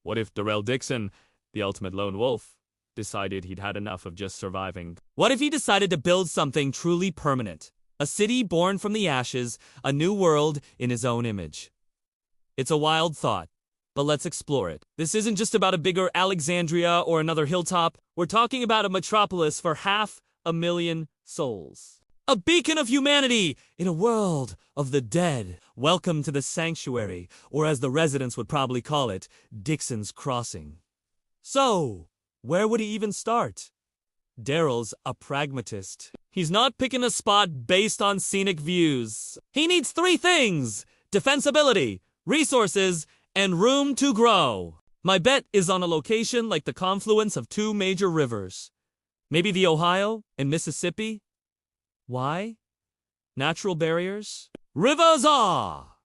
What if Daryl Dixon, the ultimate lone wolf, decided he'd had enough of just surviving? What if he decided to build something truly permanent? A city born from the ashes, a new world in his own image. It's a wild thought, but let's explore it. This isn't just about a bigger Alexandria or another hilltop. We're talking about a metropolis for 500,000 souls. A beacon of humanity in a world of the dead. Welcome to the sanctuary, or as the residents would probably call it, Dixon's Crossing. So, where would he even start? Daryl's a pragmatist. He's not picking a spot based on scenic views. He needs 3 things: defensibility, resources, and room to grow. My bet is on a location like the confluence of 2 major rivers. Maybe the Ohio and Mississippi? Why? Natural barriers? Rivers are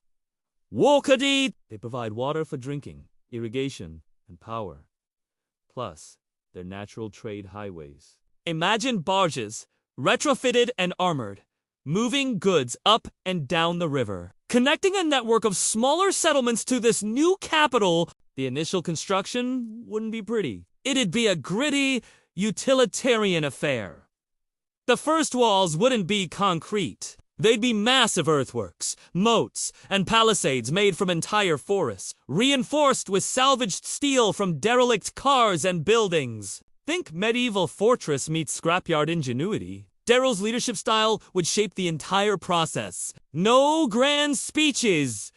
Walkady. They provide water for drinking, irrigation, and power. Plus, they're natural trade highways. Imagine barges, retrofitted and armored, moving goods up and down the river, connecting a network of smaller settlements to this new capital. The initial construction wouldn't be pretty. It'd be a gritty, utilitarian affair. The first walls wouldn't be concrete. They'd be massive earthworks, moats, and palisades made from entire forests, reinforced with salvaged steel from derelict cars and buildings. Think medieval fortress meets scrapyard ingenuity. Daryl's leadership style would shape the entire process. No grand speeches,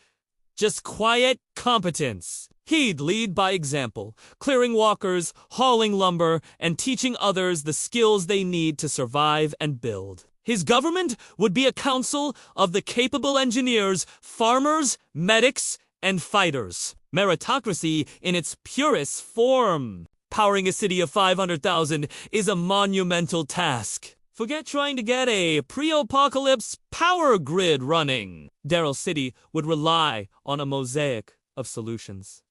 just quiet competence. He'd lead by example, clearing walkers, hauling lumber, and teaching others the skills they need to survive and build. His government would be a council of the capable engineers, farmers, medics, and fighters. Meritocracy in its purest form. Powering a city of 500,000 is a monumental task. Forget trying to get a pre-apocalypse power grid running. Daryl's city would rely on a mosaic of solutions.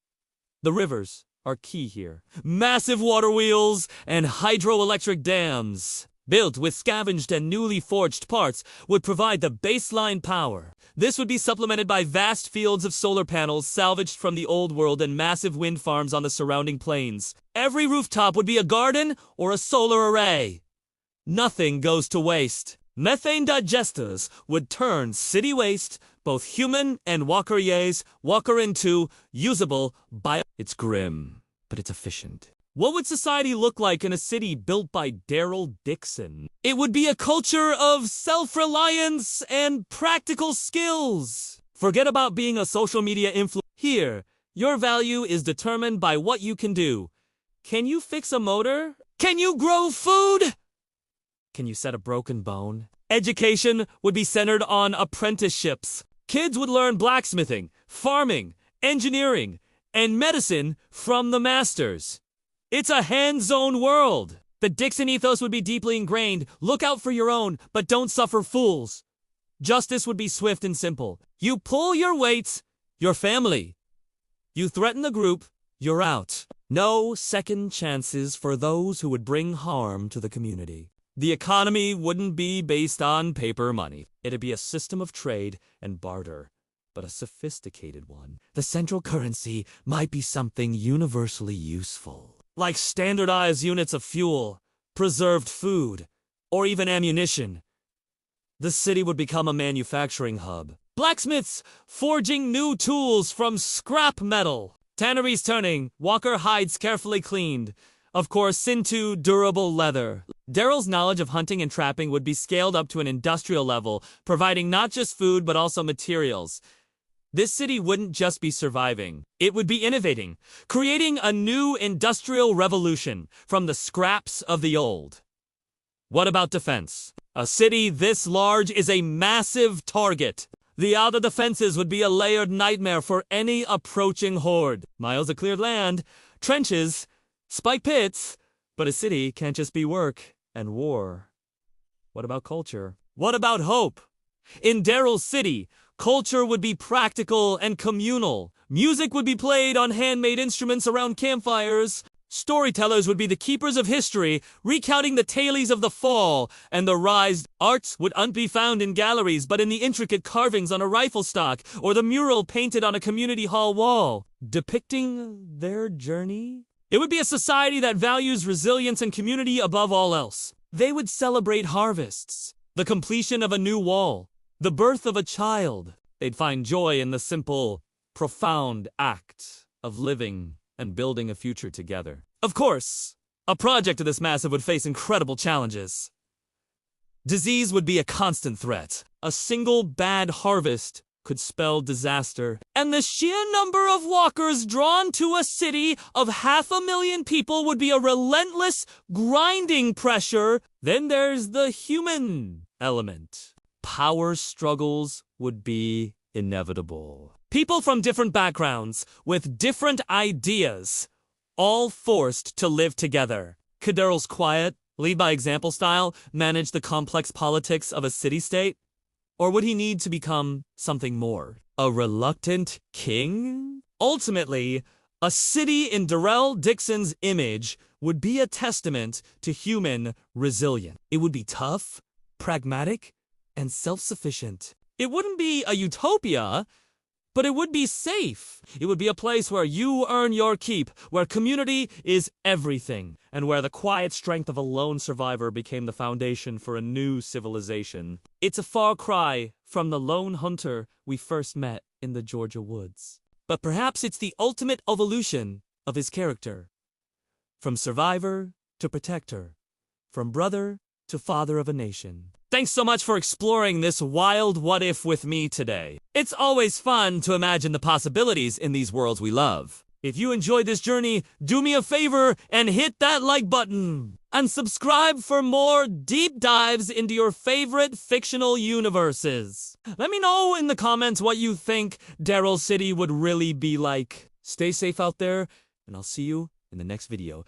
The rivers are key here. Massive water wheels and hydroelectric dams, built with scavenged and newly forged parts, would provide the baseline power. This would be supplemented by vast fields of solar panels salvaged from the old world and massive wind farms on the surrounding plains. Every rooftop would be a garden or a solar array. Nothing goes to waste. Methane digesters would turn city waste, both human and walker into usable bio. It's grim, but it's efficient. What would society look like in a city built by Daryl Dixon? It would be a culture of self-reliance and practical skills. Forget about being a social media influencer. Here, your value is determined by what you can do. Can you fix a motor? Can you grow food? Can you set a broken bone? Education would be centered on apprenticeships. Kids would learn blacksmithing, farming, engineering, and medicine from the masters. It's a hands-on world. The Dixon ethos would be deeply ingrained. Look out for your own, but don't suffer fools. Justice would be swift and simple. You pull your weight, your family. You threaten the group, you're out. No second chances for those who would bring harm to the community. The economy wouldn't be based on paper money. It'd be a system of trade and barter, but a sophisticated one. The central currency might be something universally useful, like standardized units of fuel, preserved food, or even ammunition. The city would become a manufacturing hub. Blacksmiths forging new tools from scrap metal. Tanneries turning, walker hides carefully cleaned. Of course, into durable leather. Daryl's knowledge of hunting and trapping would be scaled up to an industrial level, providing not just food but also materials. This city wouldn't just be surviving. It would be innovating, creating a new industrial revolution from the scraps of the old. What about defense? A city this large is a massive target. The outer defenses would be a layered nightmare for any approaching horde. Miles of cleared land, trenches, spike pits, but a city can't just be work and war. What about culture? What about hope? In Daryl's city, culture would be practical and communal. Music would be played on handmade instruments around campfires. Storytellers would be the keepers of history, recounting the tales of the fall and the rise. Arts wouldn't be found in galleries, but in the intricate carvings on a rifle stock or the mural painted on a community hall wall. depicting their journey. It would be a society that values resilience and community above all else. They would celebrate harvests, the completion of a new wall, the birth of a child. They'd find joy in the simple, profound act of living and building a future together. Of course, a project of this massive would face incredible challenges. Disease would be a constant threat. A single bad harvest could spell disaster. And the sheer number of walkers drawn to a city of 500,000 people would be a relentless, grinding pressure. Then there's the human element. Power struggles would be inevitable. People from different backgrounds, with different ideas, all forced to live together. Could Daryl's quiet, lead-by-example style manage the complex politics of a city-state? Or would he need to become something more? A reluctant king? Ultimately, a city in Daryl Dixon's image would be a testament to human resilience. It would be tough, pragmatic, and self-sufficient. It wouldn't be a utopia, but it would be safe. It would be a place where you earn your keep, where community is everything, and where the quiet strength of a lone survivor became the foundation for a new civilization. It's a far cry from the lone hunter we first met in the Georgia woods. But perhaps it's the ultimate evolution of his character. From survivor to protector, from brother to father of a nation. Thanks so much for exploring this wild what-if with me today. It's always fun to imagine the possibilities in these worlds we love. If you enjoyed this journey, do me a favor and hit that like button. And subscribe for more deep dives into your favorite fictional universes. Let me know in the comments what you think Daryl City would really be like. Stay safe out there, and I'll see you in the next video.